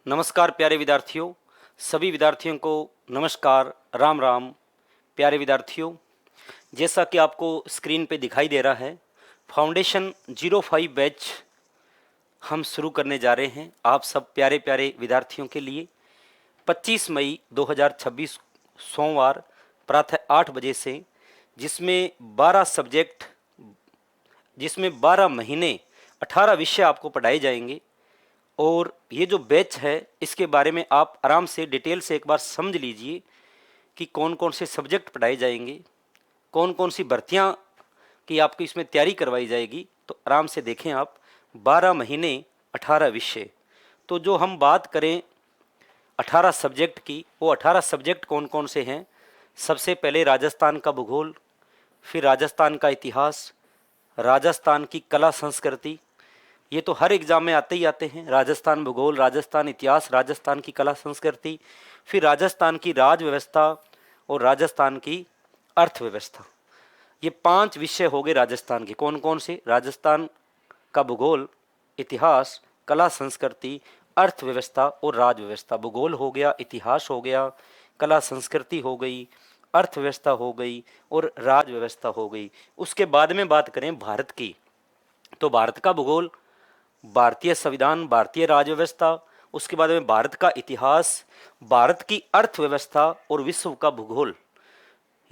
नमस्कार प्यारे विद्यार्थियों, सभी विद्यार्थियों को नमस्कार, राम राम। प्यारे विद्यार्थियों, जैसा कि आपको स्क्रीन पे दिखाई दे रहा है, फाउंडेशन 05 बैच हम शुरू करने जा रहे हैं आप सब प्यारे प्यारे विद्यार्थियों के लिए। 25 मई 2026 सोमवार प्रातः 8 बजे से, जिसमें 12 सब्जेक्ट, जिसमें 12 महीने 18 विषय आपको पढ़ाए जाएंगे। और ये जो बैच है इसके बारे में आप आराम से डिटेल से एक बार समझ लीजिए कि कौन कौन से सब्जेक्ट पढ़ाए जाएंगे, कौन कौन सी भर्तियां की आपको इसमें तैयारी करवाई जाएगी। तो आराम से देखें आप, 12 महीने 18 विषय। तो जो हम बात करें 18 सब्जेक्ट की, वो 18 सब्जेक्ट कौन कौन से हैं। सबसे पहले राजस्थान का भूगोल, फिर राजस्थान का इतिहास, राजस्थान की कला संस्कृति, ये तो हर एग्जाम में आते ही आते हैं। राजस्थान भूगोल, राजस्थान इतिहास, राजस्थान की कला संस्कृति, फिर राजस्थान की राज व्यवस्था और राजस्थान की अर्थव्यवस्था। ये 5 विषय हो गए राजस्थान के। कौन कौन से? राजस्थान का भूगोल, इतिहास, कला संस्कृति, अर्थव्यवस्था और राज व्यवस्था। भूगोल हो गया, इतिहास हो गया, कला संस्कृति हो गई, अर्थव्यवस्था हो गई और राज व्यवस्था हो गई। उसके बाद में बात करें भारत की, तो भारत का भूगोल, भारतीय संविधान, भारतीय राज्य व्यवस्था, उसके बाद में भारत का इतिहास, भारत की अर्थव्यवस्था और विश्व का भूगोल।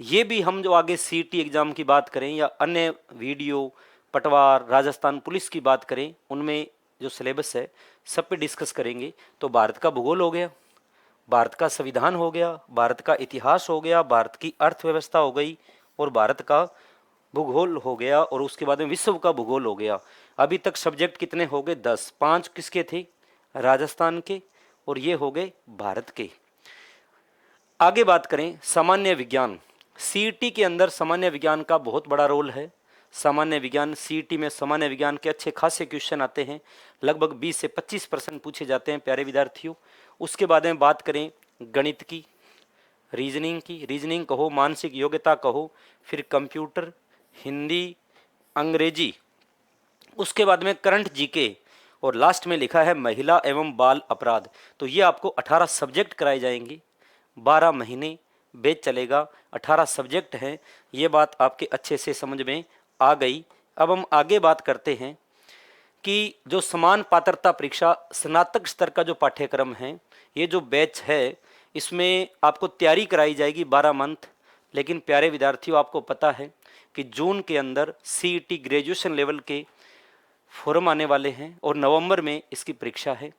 ये भी हम जो आगे सीटी एग्जाम की बात करें या अन्य वीडियो, पटवार, राजस्थान पुलिस की बात करें, उनमें जो सिलेबस है सब पे डिस्कस करेंगे। तो भारत का भूगोल हो गया, भारत का संविधान हो गया, भारत का इतिहास हो गया, भारत की अर्थव्यवस्था हो गई और भारत का भूगोल हो गया, और उसके बाद में विश्व का भूगोल हो गया। अभी तक सब्जेक्ट कितने हो गए? 10। 5 किसके थे? राजस्थान के, और ये हो गए भारत के। आगे बात करें सामान्य विज्ञान। सीईटी के अंदर सामान्य विज्ञान का बहुत बड़ा रोल है। सामान्य विज्ञान, सीईटी में सामान्य विज्ञान के अच्छे खासे क्वेश्चन आते हैं, लगभग 20 से 25% पूछे जाते हैं प्यारे विद्यार्थियों। उसके बाद में बात करें गणित की, रीजनिंग की, रीजनिंग कहो, मानसिक योग्यता कहो, फिर कंप्यूटर, हिंदी, अंग्रेजी, उसके बाद में करंट जीके, और लास्ट में लिखा है महिला एवं बाल अपराध। तो ये आपको 18 सब्जेक्ट कराए जाएंगे, 12 महीने बैच चलेगा, 18 सब्जेक्ट हैं। ये बात आपके अच्छे से समझ में आ गई। अब हम आगे बात करते हैं कि जो समान पात्रता परीक्षा स्नातक स्तर का जो पाठ्यक्रम है, ये जो बैच है, इसमें आपको तैयारी कराई जाएगी 12 मंथ। लेकिन प्यारे विद्यार्थियों, आपको पता है कि जून के अंदर सीईटी ग्रेजुएशन लेवल के फॉर्म आने वाले हैं और नवंबर में इसकी परीक्षा है।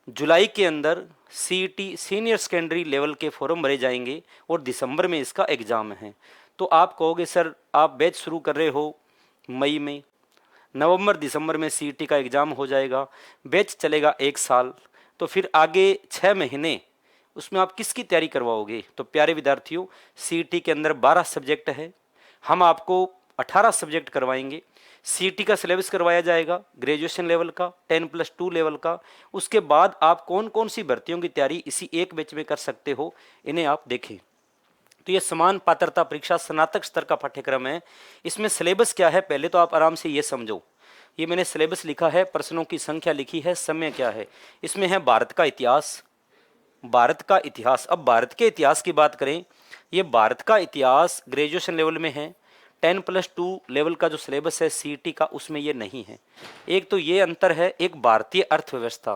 जुलाई के अंदर सीईटी सीनियर सेकेंडरी लेवल के फॉर्म भरे जाएंगे और दिसंबर में इसका एग्ज़ाम है। तो आप कहोगे सर आप बैच शुरू कर रहे हो मई में, नवंबर दिसंबर में सीईटी का एग्ज़ाम हो जाएगा, बैच चलेगा 1 साल, तो फिर आगे 6 महीने उसमें आप किसकी तैयारी करवाओगे? तो प्यारे विद्यार्थियों, सीईटी के अंदर 12 सब्जेक्ट है, हम आपको 18 सब्जेक्ट करवाएंगे। सीईटी का सिलेबस करवाया जाएगा ग्रेजुएशन लेवल का, 10+2 लेवल का। उसके बाद आप कौन कौन सी भर्तियों की तैयारी इसी एक बैच में कर सकते हो, इन्हें आप देखें। तो ये समान पात्रता परीक्षा स्नातक स्तर का पाठ्यक्रम है। इसमें सिलेबस क्या है, पहले तो आप आराम से ये समझो। ये मैंने सिलेबस लिखा है, प्रश्नों की संख्या लिखी है, समय क्या है। इसमें है भारत का इतिहास, भारत का इतिहास। अब भारत के इतिहास की बात करें, ये भारत का इतिहास ग्रेजुएशन लेवल में है, 10+2 लेवल का जो सिलेबस है सीईटी का, उसमें ये नहीं है। एक तो ये अंतर है। एक भारतीय अर्थव्यवस्था,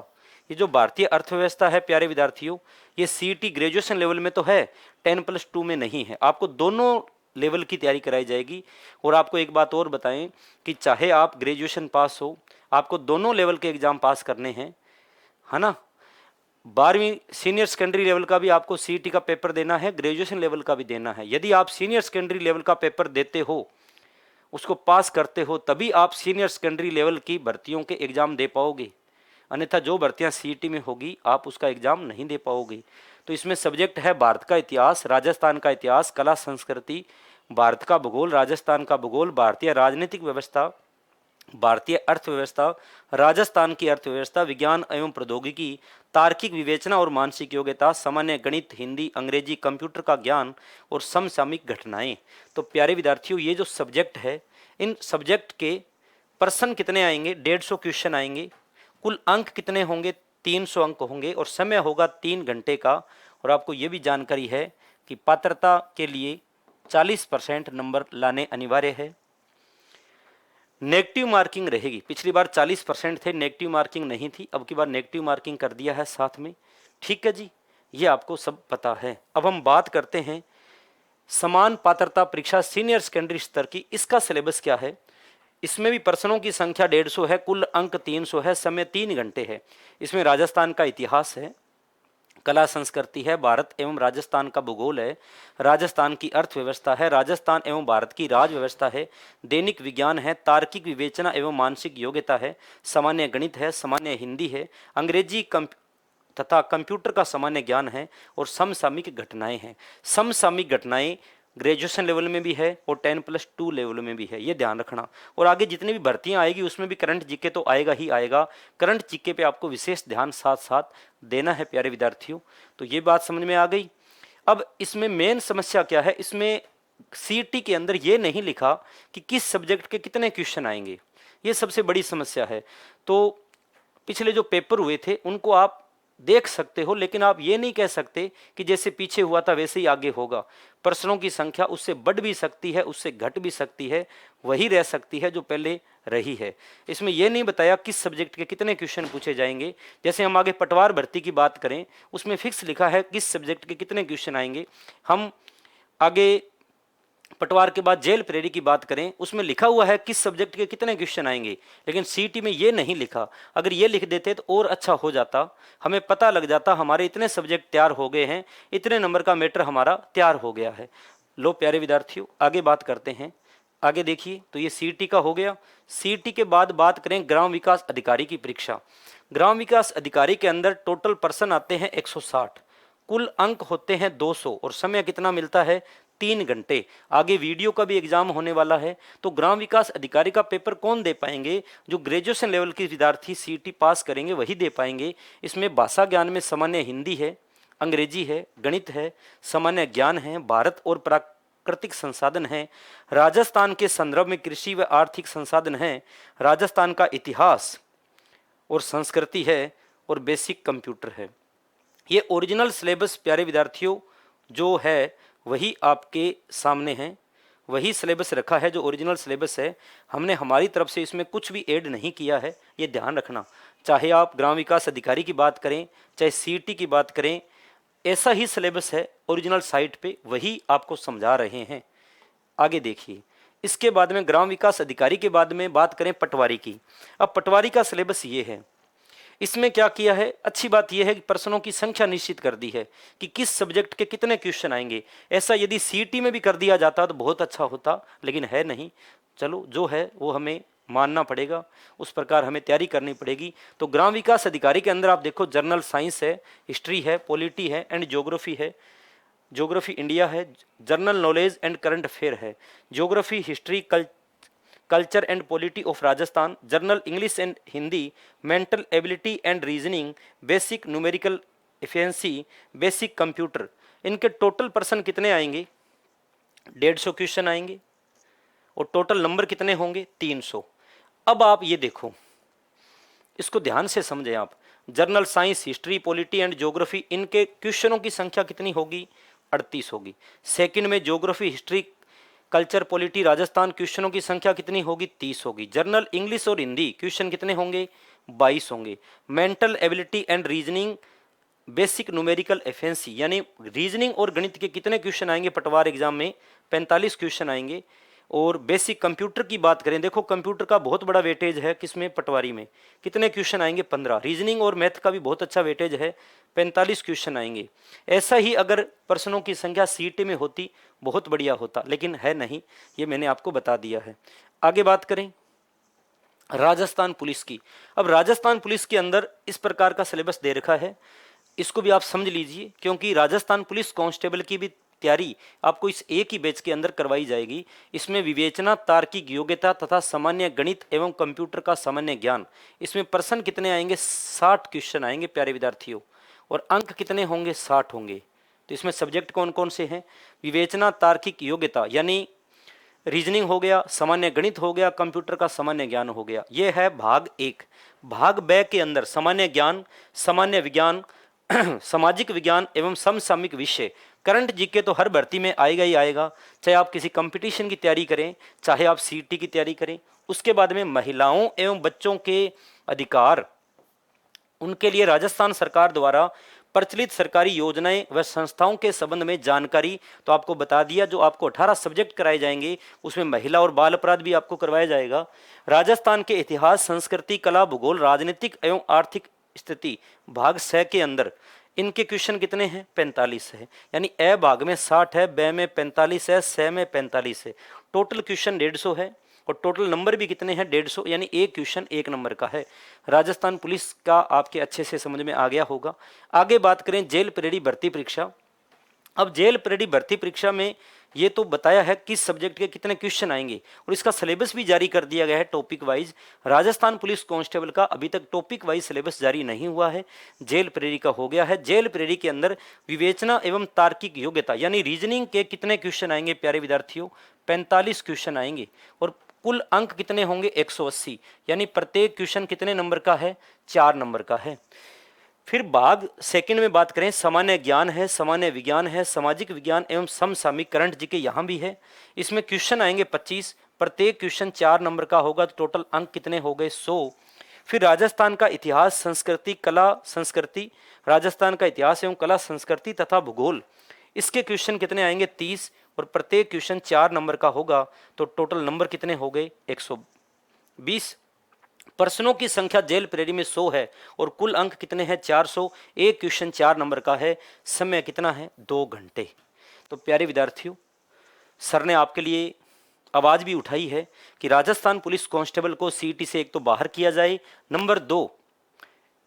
ये जो भारतीय अर्थव्यवस्था है प्यारे विद्यार्थियों, ये सीईटी ग्रेजुएशन लेवल में तो है, 10+2 में नहीं है। आपको दोनों लेवल की तैयारी कराई जाएगी। और आपको एक बात और बताएं कि चाहे आप ग्रेजुएशन पास हो, आपको दोनों लेवल के एग्जाम पास करने हैं, है ना। 12वीं सीनियर सेकेंडरी लेवल का भी आपको सीईटी का पेपर देना है, ग्रेजुएशन लेवल का भी देना है। यदि आप सीनियर सेकेंडरी लेवल का पेपर देते हो, उसको पास करते हो, तभी आप सीनियर सेकेंडरी लेवल की भर्तियों के एग्ज़ाम दे पाओगे। अन्यथा जो भर्तियां सीईटी में होगी आप उसका एग्ज़ाम नहीं दे पाओगे। तो इसमें सब्जेक्ट है भारत का इतिहास, राजस्थान का इतिहास, कला संस्कृति, भारत का भूगोल, राजस्थान का भूगोल, भारतीय राजनीतिक व्यवस्था, भारतीय अर्थव्यवस्था, राजस्थान की अर्थव्यवस्था, विज्ञान एवं प्रौद्योगिकी, तार्किक विवेचना और मानसिक योग्यता, सामान्य गणित, हिंदी, अंग्रेजी, कंप्यूटर का ज्ञान और समसामयिक घटनाएं। तो प्यारे विद्यार्थियों, ये जो सब्जेक्ट है, इन सब्जेक्ट के प्रश्न कितने आएंगे? 150 क्वेश्चन आएंगे। कुल अंक कितने होंगे? 300 अंक होंगे और समय होगा 3 घंटे का। और आपको ये भी जानकारी है कि पात्रता के लिए 40% नंबर लाने अनिवार्य है। नेगेटिव मार्किंग रहेगी, पिछली बार 40% थे, नेगेटिव मार्किंग नहीं थी, अब की बार नेगेटिव मार्किंग कर दिया है साथ में। ठीक है जी, ये आपको सब पता है। अब हम बात करते हैं समान पात्रता परीक्षा सीनियर सेकेंडरी स्तर की, इसका सिलेबस क्या है। इसमें भी प्रश्नों की संख्या 150 है, कुल अंक 300 है, समय 3 घंटे है। इसमें राजस्थान का इतिहास है, कला संस्कृति है, भारत एवं राजस्थान का भूगोल है, राजस्थान की अर्थव्यवस्था है, राजस्थान एवं भारत की राज व्यवस्था है, दैनिक विज्ञान है, तार्किक विवेचना एवं मानसिक योग्यता है, सामान्य गणित है, सामान्य हिंदी है, अंग्रेजी तथा कंप्यूटर का सामान्य ज्ञान है और समसामयिक घटनाएं हैं। समसामयिक घटनाएं ग्रेजुएशन लेवल में भी है और 10+2 लेवल में भी है, ये ध्यान रखना। और आगे जितनी भी भर्तियां आएगी उसमें भी करंट जीके तो आएगा ही आएगा, करंट जीके पे आपको विशेष ध्यान साथ साथ देना है प्यारे विद्यार्थियों। तो ये बात समझ में आ गई। अब इसमें मेन समस्या क्या है, इसमें सीईटी के अंदर ये नहीं लिखा कि किस सब्जेक्ट के कितने क्वेश्चन आएंगे, ये सबसे बड़ी समस्या है। तो पिछले जो पेपर हुए थे उनको आप देख सकते हो, लेकिन आप ये नहीं कह सकते कि जैसे पीछे हुआ था वैसे ही आगे होगा। प्रश्नों की संख्या उससे बढ़ भी सकती है, उससे घट भी सकती है, वही रह सकती है जो पहले रही है। इसमें यह नहीं बताया किस सब्जेक्ट के कितने क्वेश्चन पूछे जाएंगे। जैसे हम आगे पटवार भर्ती की बात करें, उसमें फिक्स लिखा है किस सब्जेक्ट के कितने क्वेश्चन आएंगे। हम आगे पटवार के बाद जेल प्रेरी की बात करें, उसमें लिखा हुआ है किस सब्जेक्ट के कितने क्वेश्चन आएंगे, लेकिन सीईटी में ये नहीं लिखा। अगर ये लिख देते तो और अच्छा हो जाता, हमें पता लग जाता हमारे इतने सब्जेक्ट तैयार हो गए हैं, इतने नंबर का मैटर हमारा तैयार हो गया है। लो प्यारे विद्यार्थियों, आगे बात करते हैं। आगे देखिए, तो ये सीईटी का हो गया। सीईटी के बाद बात करें ग्राम विकास अधिकारी की परीक्षा। ग्राम विकास अधिकारी के अंदर टोटल पर्सन आते हैं 160, कुल अंक होते हैं 200 और समय कितना मिलता है, 3 घंटे। आगे वीडियो का भी एग्जाम होने वाला है। तो ग्राम विकास अधिकारी का पेपर कौन दे पाएंगे, जो ग्रेजुएशन लेवल के विद्यार्थी सीईटी पास करेंगे वही दे पाएंगे। इसमें भाषा ज्ञान में सामान्य हिंदी है, अंग्रेजी है, गणित है, सामान्य ज्ञान है, भारत और प्राकृतिक संसाधन है, राजस्थान के संदर्भ में कृषि व आर्थिक संसाधन है, राजस्थान का इतिहास और संस्कृति है और बेसिक कंप्यूटर है। ये ओरिजिनल सिलेबस प्यारे विद्यार्थियों जो है वही आपके सामने है, वही सिलेबस रखा है जो ओरिजिनल सिलेबस है। हमने हमारी तरफ से इसमें कुछ भी ऐड नहीं किया है, ये ध्यान रखना। चाहे आप ग्राम विकास अधिकारी की बात करें, चाहे सीईटी की बात करें, ऐसा ही सिलेबस है ओरिजिनल साइट पे, वही आपको समझा रहे हैं। आगे देखिए, इसके बाद में ग्राम विकास अधिकारी के बाद में बात करें पटवारी की। अब पटवारी का सिलेबस ये है। इसमें क्या किया है, अच्छी बात यह है कि प्रश्नों की संख्या निश्चित कर दी है कि किस सब्जेक्ट के कितने क्वेश्चन आएंगे। ऐसा यदि सीईटी में भी कर दिया जाता तो बहुत अच्छा होता, लेकिन है नहीं। चलो जो है वो हमें मानना पड़ेगा, उस प्रकार हमें तैयारी करनी पड़ेगी। तो ग्राम विकास अधिकारी के अंदर आप देखो जनरल साइंस है, हिस्ट्री है, पॉलिटी है एंड ज्योग्राफी है, ज्योग्राफी इंडिया है, general knowledge and current affair है, geography history culture and polity of Rajasthan, general English and Hindi, mental ability and reasoning, basic numerical efficiency, basic computer. इनके total person कितने आएंगे, 150 question आएंगे और total number कितने होंगे, 300। अब आप ये देखो, इसको ध्यान से समझें आप। Journal science, history, polity and geography, इनके क्वेश्चनों की संख्या कितनी होगी, 38 होगी। सेकंड में geography, history, culture, polity, Rajasthan, क्वेश्चनों की संख्या कितनी होगी, 30 होगी। जर्नल इंग्लिश और हिंदी क्वेश्चन कितने होंगे, 22 होंगे। Mental ability and reasoning, basic numerical efficiency, यानी रीजनिंग और गणित के कितने क्वेश्चन आएंगे पटवार एग्जाम में, 45 क्वेश्चन आएंगे। और बेसिक कंप्यूटर की बात करें, देखो कंप्यूटर का बहुत बड़ा वेटेज है, किसमें, पटवारी में। कितने क्वेश्चन आएंगे, 15। रीजनिंग और मैथ का भी बहुत अच्छा वेटेज है, 45 क्वेश्चन आएंगे। ऐसा ही अगर प्रश्नों की संख्या सीईटी में होती बहुत बढ़िया होता, लेकिन है नहीं, ये मैंने आपको बता दिया है। आगे बात करें राजस्थान पुलिस की। अब राजस्थान पुलिस के अंदर इस प्रकार का सिलेबस दे रखा है, इसको भी आप समझ लीजिए, क्योंकि राजस्थान पुलिस कांस्टेबल की भी तैयारी आपको इस एक ही बैच के अंदर करवाई जाएगी। इसमें विवेचना, तार्किक योग्यता तथा सामान्य गणित एवं कंप्यूटर का सामान्य ज्ञान। इसमें प्रश्न कितने आएंगे, 60 क्वेश्चन आएंगे प्यारे विद्यार्थियों, और अंक कितने होंगे, 60 होंगे। तो इसमें सब्जेक्ट कौन कौन से हैं, विवेचना, तार्किक योग्यता यानी रीजनिंग हो गया, सामान्य गणित हो गया, कंप्यूटर का सामान्य ज्ञान हो गया। ये है भाग एक। भाग ब के अंदर सामान्य ज्ञान, सामान्य विज्ञान, सामाजिक विज्ञान एवं समसामयिक विषय। करंट जीके तो हर भर्ती में आएगा ही आएगा, चाहे आप किसी कंपटीशन की तैयारी करें, चाहे आप सीईटी की तैयारी करें। उसके बाद में महिलाओं एवं बच्चों के अधिकार, उनके लिए राजस्थान सरकार द्वारा प्रचलित सरकारी योजनाएं व संस्थाओं के संबंध में जानकारी तो आपको बता दिया। जो आपको 18 सब्जेक्ट कराए जाएंगे उसमें महिला और बाल अपराध भी आपको करवाया जाएगा। राजस्थान के इतिहास, संस्कृति, कला, भूगोल, राजनीतिक एवं आर्थिक स्थिति भाग 6 के अंदर इनके क्वेश्चन कितने हैं? 45 है। यानी ए भाग में 60 है, ब में 45 है, स में 45 है। टोटल क्वेश्चन 150 है और टोटल नंबर भी कितने हैं? 150। यानी एक क्वेश्चन 1 नंबर का है। राजस्थान पुलिस का आपके अच्छे से समझ में आ गया होगा। आगे बात करें जेल परेडी भर्ती परीक्षा। अब जेल परेडी भर्ती परीक्षा में ये तो बताया है किस सब्जेक्ट के कितने क्वेश्चन आएंगे और इसका सिलेबस भी जारी कर दिया गया है topic wise. Rajasthan police constable का अभी तक टॉपिक वाइज सिलेबस जारी नहीं हुआ है, जेल परेडी का हो गया है। जेल परेडी के अंदर विवेचना एवं तार्किक योग्यता यानी रीजनिंग के कितने क्वेश्चन आएंगे प्यारे विद्यार्थियों? 45 क्वेश्चन आएंगे और कुल अंक कितने होंगे? 180। यानी प्रत्येक क्वेश्चन कितने नंबर का है? 4 नंबर का है। फिर भाग सेकंड में बात करें, सामान्य ज्ञान है, सामान्य विज्ञान है, सामाजिक विज्ञान एवं समसामयिक करंट जीके यहाँ भी है। इसमें क्वेश्चन आएंगे 25, प्रत्येक क्वेश्चन 4 नंबर का होगा तो टोटल अंक कितने हो गए? 100। फिर राजस्थान का इतिहास, संस्कृति, कला, संस्कृति, राजस्थान का इतिहास एवं कला, संस्कृति तथा भूगोल, इसके क्वेश्चन कितने आएंगे? 30 और प्रत्येक क्वेश्चन 4 नंबर का होगा तो टोटल नंबर कितने हो गए? 120। प्रश्नों की संख्या जेल परेडी में 100 है और कुल अंक कितने हैं? 400। एक क्वेश्चन 4 नंबर का है। समय कितना है? 2 घंटे। तो प्यारे विद्यार्थियों, सर ने आपके लिए आवाज भी उठाई है कि राजस्थान पुलिस कांस्टेबल को सीईटी से एक तो बाहर किया जाए, नंबर 2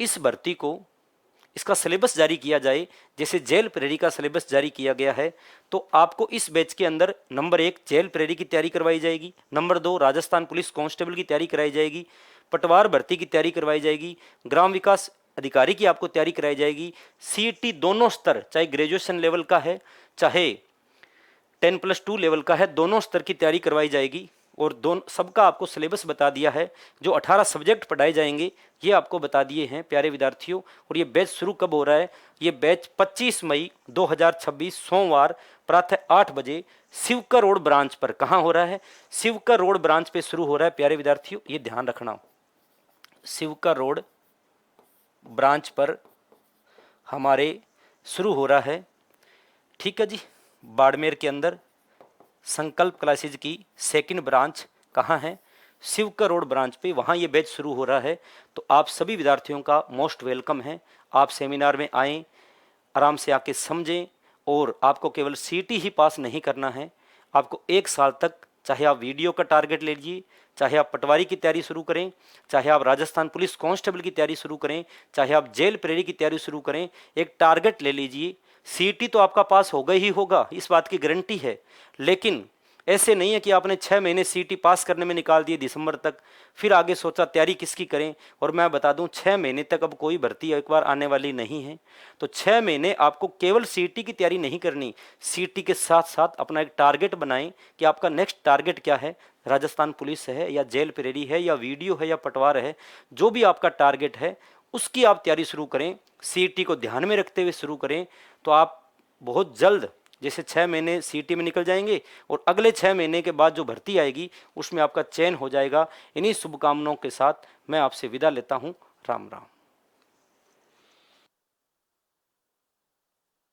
इस भर्ती को इसका सिलेबस जारी किया जाए। जैसे जेल परेडी का सिलेबस जारी किया गया है तो आपको इस बैच के अंदर नंबर 1 जेल परेडी की तैयारी करवाई जाएगी, नंबर 2 राजस्थान पुलिस कांस्टेबल की तैयारी कराई जाएगी, पटवार भर्ती की तैयारी करवाई जाएगी, ग्राम विकास अधिकारी की आपको तैयारी कराई जाएगी। सीईटी दोनों स्तर, चाहे ग्रेजुएशन लेवल का है चाहे 10+2 लेवल का है, दोनों स्तर की तैयारी करवाई जाएगी और दोनों सबका आपको सिलेबस बता दिया है। जो 18 सब्जेक्ट पढ़ाए जाएंगे ये आपको बता दिए हैं प्यारे विद्यार्थियों। और ये बैच शुरू कब हो रहा है? ये बैच 25 मई 2026 सोमवार प्रातः 8 बजे शिवकर रोड ब्रांच पर। कहाँ हो रहा है? शिवकर रोड ब्रांच पे शुरू हो रहा है प्यारे विद्यार्थियों, ये ध्यान रखना। शिवकर रोड ब्रांच पर हमारे शुरू हो रहा है, ठीक है जी। बाड़मेर के अंदर संकल्प क्लासेज की सेकंड ब्रांच कहाँ है? शिवकर रोड ब्रांच पे, वहाँ ये बैच शुरू हो रहा है। तो आप सभी विद्यार्थियों का मोस्ट वेलकम है। आप सेमिनार में आएँ, आराम से आके समझें और आपको केवल सीईटी ही पास नहीं करना है, आपको 1 साल तक, चाहे आप वीडियो का टारगेट ले लीजिए, चाहे आप पटवारी की तैयारी शुरू करें, चाहे आप राजस्थान पुलिस कांस्टेबल की तैयारी शुरू करें, चाहे आप जेल परेडी की तैयारी शुरू करें, एक टारगेट ले लीजिए। सीईटी तो आपका पास होगा ही होगा, इस बात की गारंटी है। लेकिन ऐसे नहीं है कि आपने 6 महीने सीईटी पास करने में निकाल दिए दिसंबर तक, फिर आगे सोचा तैयारी किसकी करें। और मैं बता दूं 6 महीने तक अब कोई भर्ती एक बार आने वाली नहीं है। तो 6 महीने आपको केवल सीईटी की तैयारी नहीं करनी, सीईटी के साथ साथ अपना एक टारगेट बनाएं कि आपका नेक्स्ट टारगेट क्या है। राजस्थान पुलिस है या जेल परेडी है या वीडियो है या पटवार है, जो भी आपका टारगेट है उसकी आप तैयारी शुरू करें। सीईटी को ध्यान में रखते हुए शुरू करें तो आप बहुत जल्द, जैसे 6 महीने सीईटी में निकल जाएंगे और अगले 6 महीने के बाद जो भर्ती आएगी उसमें आपका चयन हो जाएगा। इन्हीं शुभकामनाओं के साथ मैं आपसे विदा लेता हूँ। राम राम।